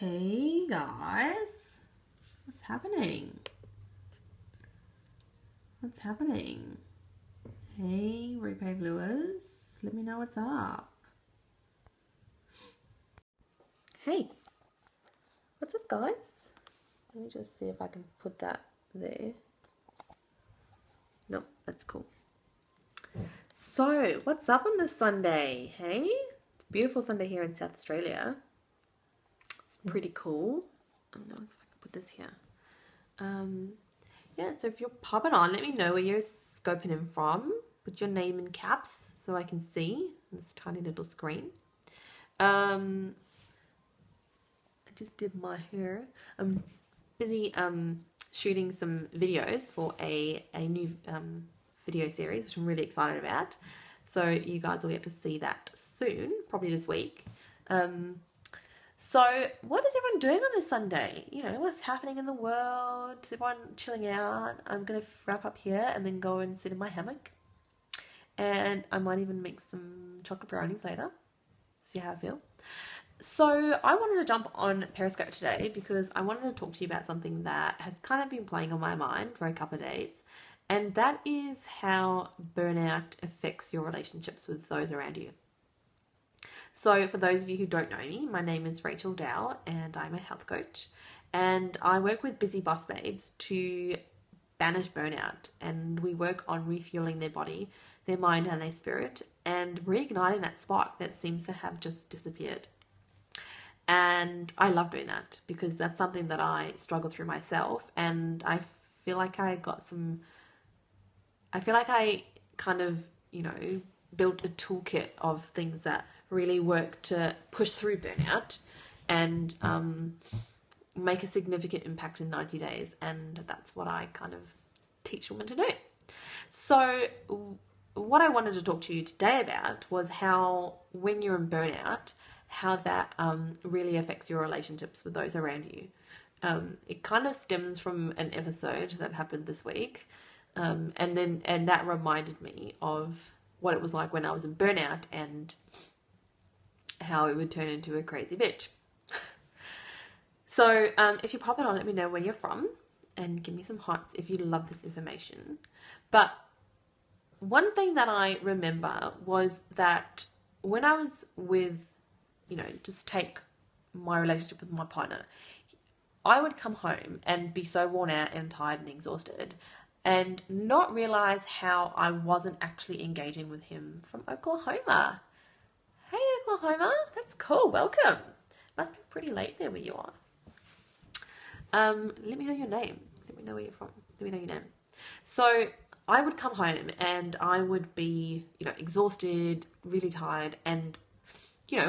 Hey guys, what's happening? What's happening? Hey replay viewers, let me know what's up. Hey, what's up guys? Let me just see if I can put that there. Nope, that's cool. So, what's up on this Sunday? Hey, it's a beautiful Sunday here in South Australia. It's pretty cool. I don't know if I can put this here. Yeah, so if you're popping on, let me know where you're scoping in from. Put your name in caps so I can see this tiny little screen. I just did my hair. I'm busy shooting some videos for a new video series, which I'm really excited about. So you guys will get to see that soon, probably this week. So what is everyone doing on this Sunday? You know, what's happening in the world? Is everyone chilling out? I'm going to wrap up here and then go and sit in my hammock. And I might even make some chocolate brownies later. See how I feel. So I wanted to jump on Periscope today because I wanted to talk to you about something that has kind of been playing on my mind for a couple of days. And that is how burnout affects your relationships with those around you. So for those of you who don't know me, my name is Rachel Dow and I'm a health coach, and I work with busy boss babes to banish burnout, and we work on refueling their body, their mind and their spirit, and reigniting that spark that seems to have just disappeared. And I love doing that because that's something that I struggle through myself, and I feel like I kind of, built a toolkit of things that really work to push through burnout and make a significant impact in 90 days. And that's what I kind of teach women to do. So what I wanted to talk to you today about was how when you're in burnout, how that really affects your relationships with those around you. It kind of stems from an episode that happened this week. And that reminded me of what it was like when I was in burnout and how it would turn into a crazy bitch. So if you pop it on, let me know where you're from and give me some hearts if you love this information. But one thing that I remember was that when I was with, just take my relationship with my partner, I would come home and be so worn out and tired and exhausted and not realize how I wasn't actually engaging with him from Oklahoma. Hey, Oklahoma, that's cool. Welcome. Must be pretty late there where you are. Let me know your name. Let me know where you're from. Let me know your name. So I would come home and I would be, exhausted, really tired, and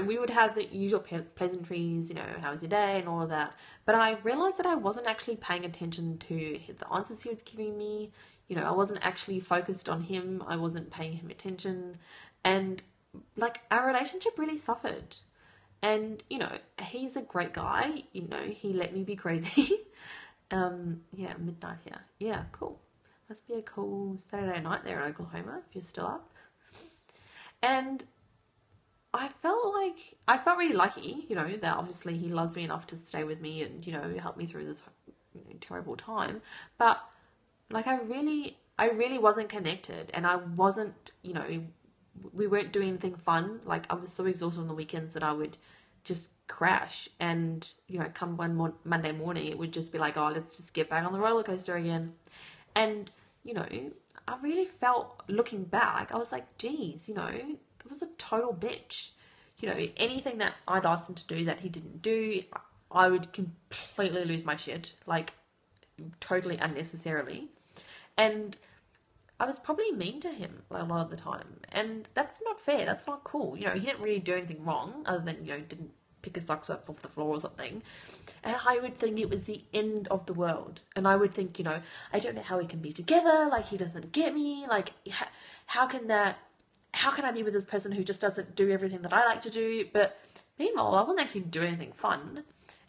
we would have the usual pleasantries, how was your day and all of that. But I realized that I wasn't actually paying attention to the answers he was giving me. I wasn't actually focused on him. I wasn't paying him attention. And our relationship really suffered. And, he's a great guy. He let me be crazy. Yeah, midnight here. Yeah, cool. Must be a cool Saturday night there in Oklahoma if you're still up. And I felt really lucky, that obviously he loves me enough to stay with me and, help me through this terrible time. But I really wasn't connected, and I wasn't, we weren't doing anything fun. I was so exhausted on the weekends that I would just crash, and, come Monday morning, it would just be like, oh, let's just get back on the roller coaster again. And, I really felt, looking back, I was like, geez, it was a total bitch. Anything that I'd asked him to do that he didn't do, I would completely lose my shit, totally unnecessarily. And I was probably mean to him a lot of the time. And that's not fair. That's not cool. He didn't really do anything wrong other than, didn't pick his socks up off the floor or something. And I would think it was the end of the world. And I would think, I don't know how we can be together. He doesn't get me. How can I be with this person who just doesn't do everything that I like to do? But meanwhile, I wasn't actually doing anything fun.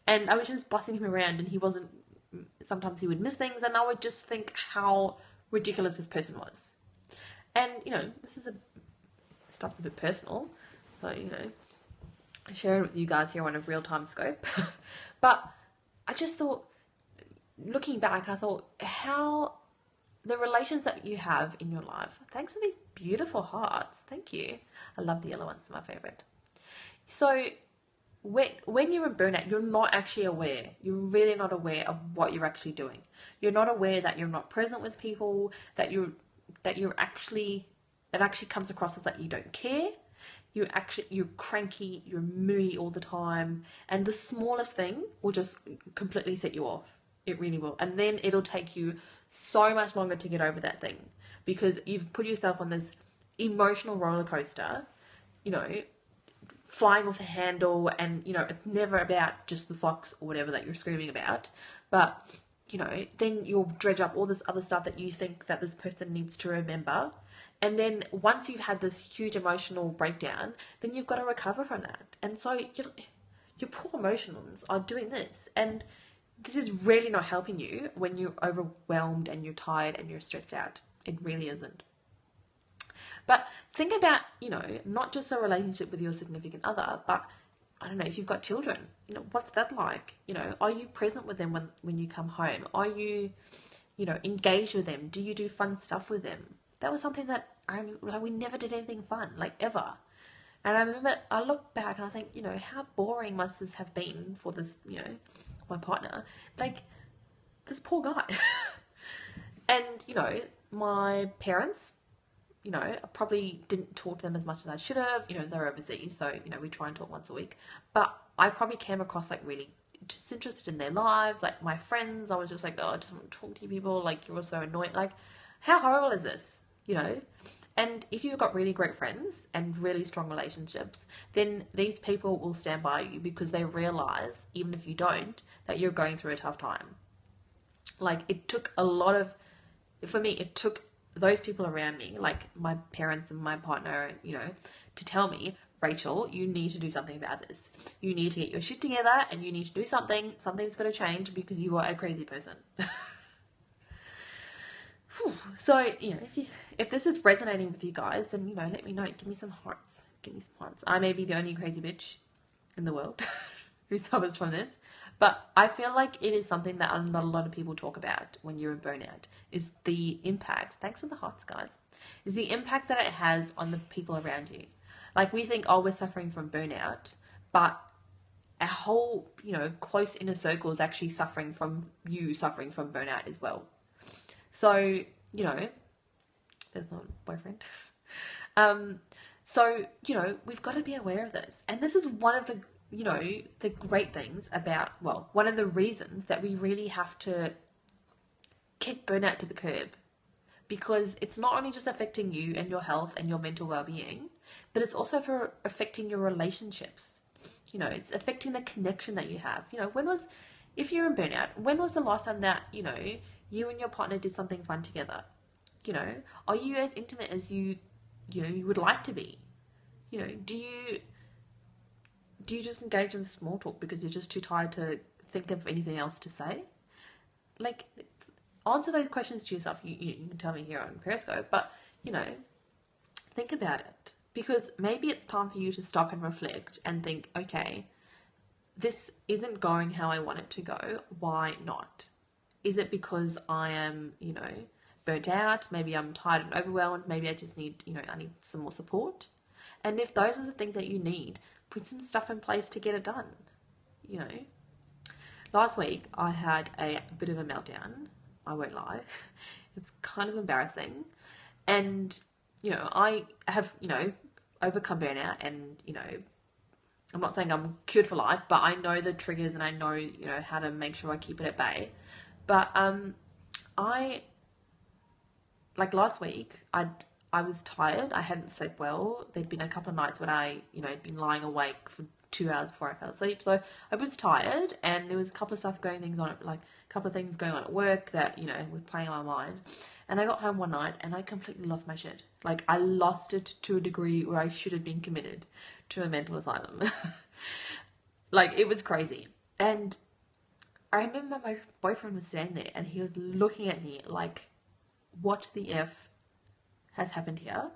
And I was just bossing him around, and sometimes he would miss things, and I would just think how ridiculous this person was. And, stuff's a bit personal. So, share it with you guys here on a real-time scope. But I just thought, looking back, I thought how the relations that you have in your life, thanks for these beautiful hearts. Thank you. I love the yellow ones, my favorite. So when you're in burnout, you're not actually aware. You're really not aware of what you're actually doing. You're not aware that you're not present with people, that you're actually, it actually comes across as that you don't care. You're cranky, you're moody all the time, and the smallest thing will just completely set you off. It really will. And then it'll take you so much longer to get over that thing because you've put yourself on this emotional roller coaster, flying off the handle, and it's never about just the socks or whatever that you're screaming about, but then you'll dredge up all this other stuff that you think that this person needs to remember. And then once you've had this huge emotional breakdown, then you've got to recover from that. And so your poor emotions are doing this, and this is really not helping you when you're overwhelmed and you're tired and you're stressed out. It really isn't. But think about, not just a relationship with your significant other, but I don't know, if you've got children, what's that like? Are you present with them when you come home? Are you, engaged with them? Do you do fun stuff with them? That was something that I remember, like, we never did anything fun, like, ever. And I remember, I look back and I think, how boring must this have been for this, my partner, like, this poor guy. And, my parents, I probably didn't talk to them as much as I should have. They're overseas, so, we try and talk once a week. But I probably came across, like, really just interested in their lives. Like, my friends, I was just like, oh, I just want to talk to you people. Like, you're all so annoying. Like, how horrible is this? And if you've got really great friends and really strong relationships, then these people will stand by you because they realize, even if you don't, that you're going through a tough time. Like, it took a lot of, for me, it took those people around me, like my parents and my partner, to tell me, Rachel, you need to do something about this. You need to get your shit together and you need to do something. Something's got to change because you are a crazy person. So, if this is resonating with you guys, then, let me know. Give me some hearts. Give me some hearts. I may be the only crazy bitch in the world who suffers from this. But I feel like it is something that not a lot of people talk about when you're in burnout, is the impact. Thanks for the hearts, guys. Is the impact that it has on the people around you. Like, we think, oh, we're suffering from burnout, but our whole, close inner circle is actually suffering from burnout as well. So, there's not a boyfriend. So, we've got to be aware of this. And this is one of the, the great things about, one of the reasons that we really have to kick burnout to the curb. Because it's not only just affecting you and your health and your mental well-being, but it's also affecting your relationships. It's affecting the connection that you have. If you're in burnout, when was the last time that, you and your partner did something fun together? Are you as intimate as you would like to be? Do you just engage in small talk because you're just too tired to think of anything else to say? Like, answer those questions to yourself. You can tell me here on Periscope, but, think about it. Because maybe it's time for you to stop and reflect and think, okay, this isn't going how I want it to go. Why not? Is it because I am, burnt out? Maybe I'm tired and overwhelmed. Maybe I just need, I need some more support. And if those are the things that you need, put some stuff in place to get it done. Last week I had a bit of a meltdown. I won't lie. It's kind of embarrassing. And, I have, overcome burnout and, I'm not saying I'm cured for life, but I know the triggers and I know, how to make sure I keep it at bay. But last week, I was tired. I hadn't slept well. There'd been a couple of nights when I, had been lying awake for 2 hours before I fell asleep. So I was tired, and there was a couple of things going on at work that, were playing on my mind. And I got home one night and I completely lost my shit. Like, I lost it to a degree where I should have been committed to a mental asylum. Like, it was crazy. And I remember my boyfriend was standing there and he was looking at me like, what the F has happened here?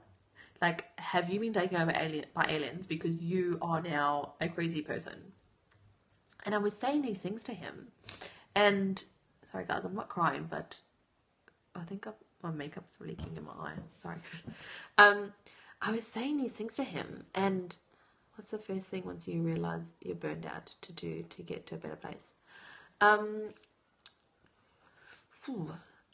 Like, have you been taken over by aliens because you are now a crazy person? And I was saying these things to him. And, sorry guys, I'm not crying, but I think my makeup's leaking in my eye. Sorry. I was saying these things to him, and what's the first thing once you realize you're burned out to do to get to a better place?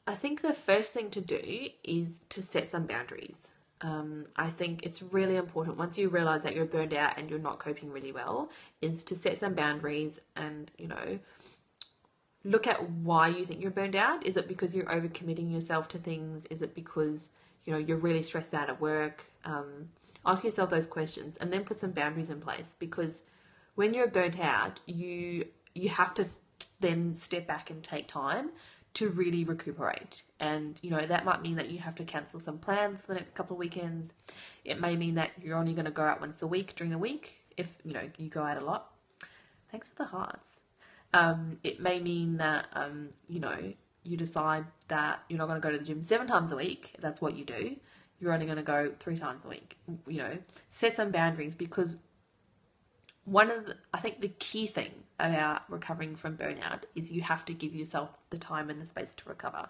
I think the first thing to do is to set some boundaries. I think it's really important once you realize that you're burned out and you're not coping really well, is to set some boundaries and, look at why you think you're burned out. Is it because you're overcommitting yourself to things? Is it because, you're really stressed out at work? Ask yourself those questions and then put some boundaries in place, because when you're burnt out, you have to then step back and take time to really recuperate. And, that might mean that you have to cancel some plans for the next couple of weekends. It may mean that you're only going to go out once a week during the week if, you go out a lot. Thanks for the hearts. It may mean that, you decide that you're not going to go to the gym 7 times a week. If that's what you do. You're only going to go 3 times a week. Set some boundaries, because I think the key thing about recovering from burnout is you have to give yourself the time and the space to recover.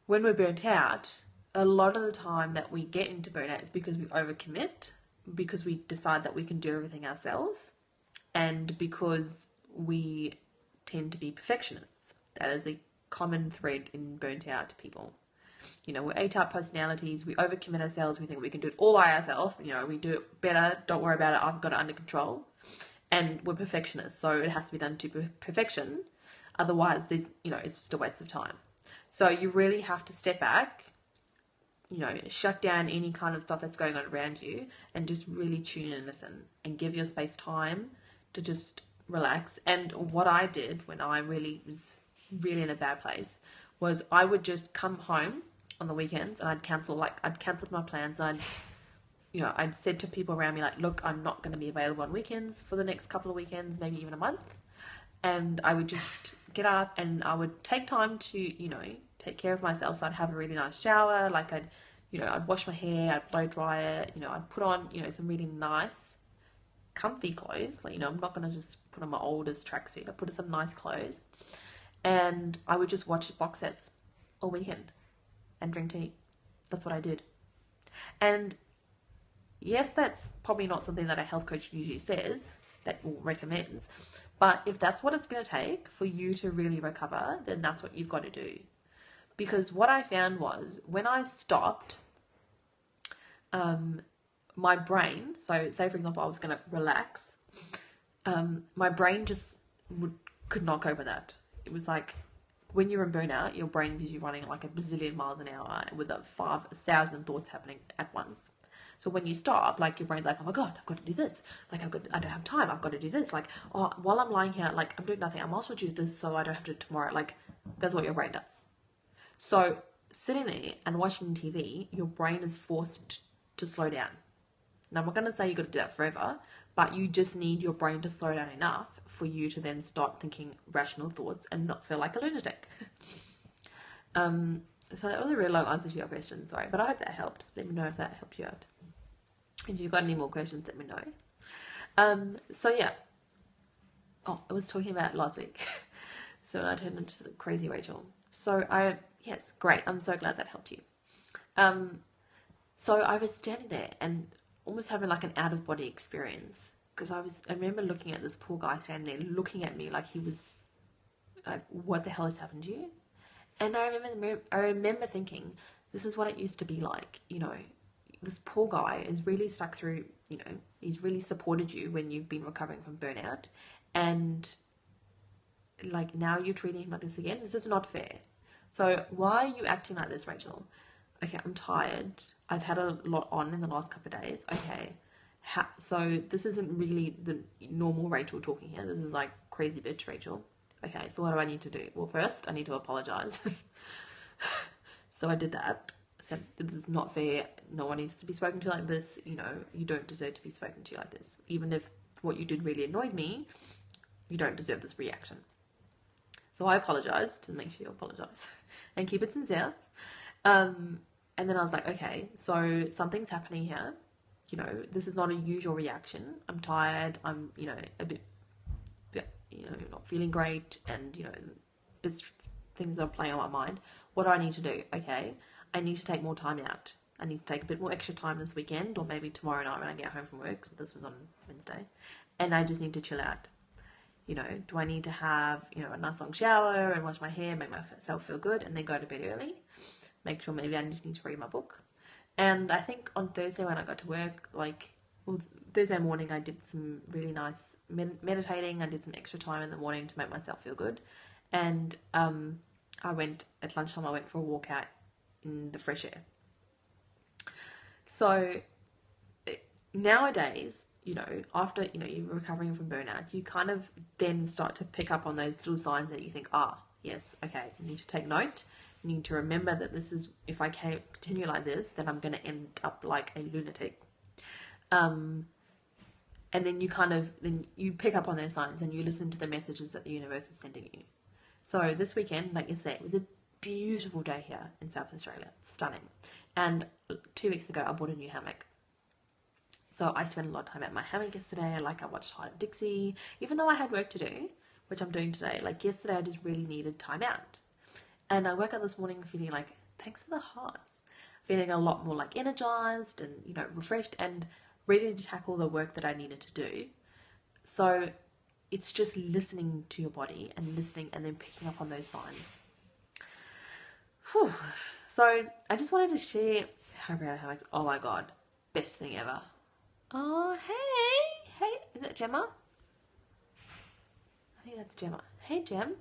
When we're burnt out, a lot of the time that we get into burnout is because we overcommit, because we decide that we can do everything ourselves, and because we tend to be perfectionists. That is a common thread in burnt out people. We're A-type personalities, we overcommit ourselves, we think we can do it all by ourselves, we do it better, don't worry about it, I've got it under control. And we're perfectionists, so it has to be done to perfection, otherwise it's just a waste of time. So you really have to step back, shut down any kind of stuff that's going on around you, and just really tune in and listen, and give your space time to just relax. And what I did when I was really in a bad place was I would just come home on the weekends and I'd canceled my plans. I'd said to people around me, like, look, I'm not going to be available on weekends for the next couple of weekends, maybe even a month. And I would just get up and I would take time to, take care of myself. So I'd have a really nice shower. Like I'd wash my hair, I'd blow dry it, I'd put on, some really nice, comfy clothes. Like, I'm not going to just put on my oldest tracksuit. I put on some nice clothes. And I would just watch box sets all weekend and drink tea. That's what I did. And yes, that's probably not something that a health coach usually says, that or recommends. But if that's what it's going to take for you to really recover, then that's what you've got to do. Because what I found was when I stopped, my brain, so say for example I was going to relax, my brain just could not cope with that. It was like when you're in burnout, your brain's usually running like a bazillion miles an hour with 5,000 thoughts happening at once. So when you stop, like your brain's like, oh my God, I've got to do this. Like I don't have time. I've got to do this. Like, oh, while I'm lying here, like I'm doing nothing. I might as well do this so I don't have to do it tomorrow. Like that's what your brain does. So sitting there and watching TV, your brain is forced to slow down. Now I'm not going to say you've got to do that forever, but you just need your brain to slow down enough for you to then start thinking rational thoughts and not feel like a lunatic. So that was a really long answer to your question, sorry, but I hope that helped. Let me know if that helped you out. If you've got any more questions, let me know. So yeah. Oh, I was talking about last week. So I turned into crazy Rachel. So yes, great. I'm so glad that helped you. So I was standing there and almost having like an out of body experience, because I remember looking at this poor guy standing there looking at me like he was like, what the hell has happened to you? And I remember thinking, this is what it used to be like, this poor guy is really stuck through, he's really supported you when you've been recovering from burnout, and like now you're treating him like this again. This is not fair. So why are you acting like this, Rachel? Okay, I'm tired. I've had a lot on in the last couple of days. Okay, so this isn't really the normal Rachel talking here. This is like crazy bitch Rachel. Okay, so what do I need to do? Well, first I need to apologize. So I did that. I said, this is not fair. No one needs to be spoken to like this. You don't deserve to be spoken to like this. Even if what you did really annoyed me, you don't deserve this reaction. So I apologized to make sure you apologize and keep it sincere. And then I was like, okay, so something's happening here. You know, this is not a usual reaction. I'm tired. I'm, you know, a bit, not feeling great, and things are playing on my mind. What do I need to do? Okay, I need to take more time out. I need to take a bit more extra time this weekend, or maybe tomorrow night when I get home from work. So this was on Wednesday, and I just need to chill out. You know, do I need to have, a nice long shower and wash my hair, make myself feel good, and then go to bed early? Make sure maybe I just need to read my book. And I think on Thursday when I got to work, Thursday morning I did some really nice meditating. I did some extra time in the morning to make myself feel good. And at lunchtime, I went for a walk out in the fresh air. So nowadays, after, you're recovering from burnout, you kind of then start to pick up on those little signs that you think, yes, okay, you need to take note. You need to remember that this is, if I continue like this, then I'm going to end up like a lunatic. And then you pick up on those signs and you listen to the messages that the universe is sending you. So this weekend, like you said, it was a beautiful day here in South Australia. Stunning. And 2 weeks ago, I bought a new hammock. So I spent a lot of time at my hammock yesterday. I watched Hide of Dixie. Even though I had work to do, which I'm doing today, yesterday I just really needed time out. And I woke up this morning feeling like, thanks for the hearts. Feeling a lot more energized and, refreshed and ready to tackle the work that I needed to do. So it's just listening to your body and listening and then picking up on those signs. Whew. So I just wanted to share how great I have. Oh my God, best thing ever. Oh, hey, is it Gemma? I think that's Gemma. Hey, Gem.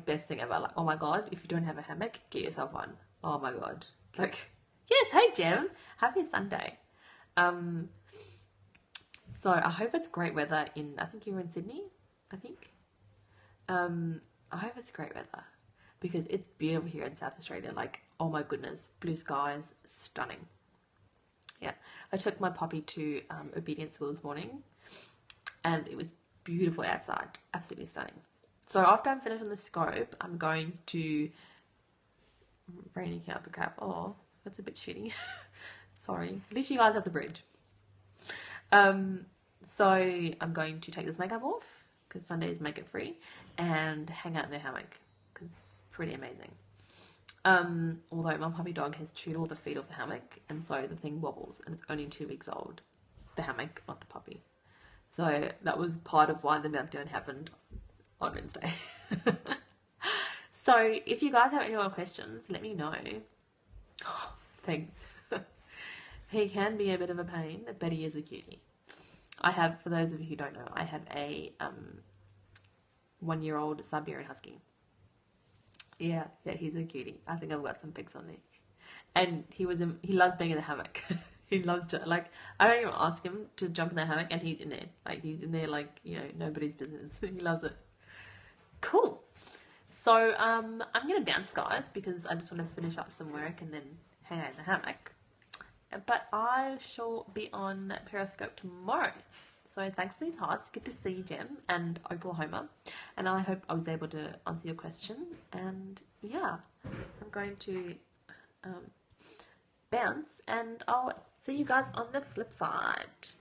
Best thing ever. Oh my God, if you don't have a hammock, get yourself one. Oh my God. Yes, hey, Gem. Happy Sunday. So I hope it's great weather I think you're in Sydney, I think. I hope it's great weather because it's beautiful here in South Australia. Oh my goodness, blue skies, stunning. Yeah, I took my puppy to obedience school this morning and it was beautiful outside, absolutely stunning. So after I'm finished on the scope, I'm going to raining out the crap. Oh, that's a bit shitty. Sorry. At least you guys have the bridge. So I'm going to take this makeup off because Sunday is makeup free and hang out in the hammock because it's pretty amazing. Although my puppy dog has chewed all the feet off the hammock and so the thing wobbles and it's only 2 weeks old. The hammock, not the puppy. So that was part of why the meltdown happened on Wednesday. So if you guys have any more questions, let me know. Oh, thanks. He can be a bit of a pain, but he is a cutie. For those of you who don't know, I have a 1-year-old Siberian Husky. Yeah, he's a cutie. I think I've got some pics on there. And he loves being in the hammock. He loves to, I don't even ask him to jump in the hammock and he's in there. He's in there nobody's business. He loves it. Cool. So, I'm going to bounce, guys, because I just want to finish up some work and then hang out in the hammock. But I shall be on Periscope tomorrow. So thanks for these hearts. Good to see you, Jem and Oklahoma. And I hope I was able to answer your question. And yeah, I'm going to bounce and I'll see you guys on the flip side.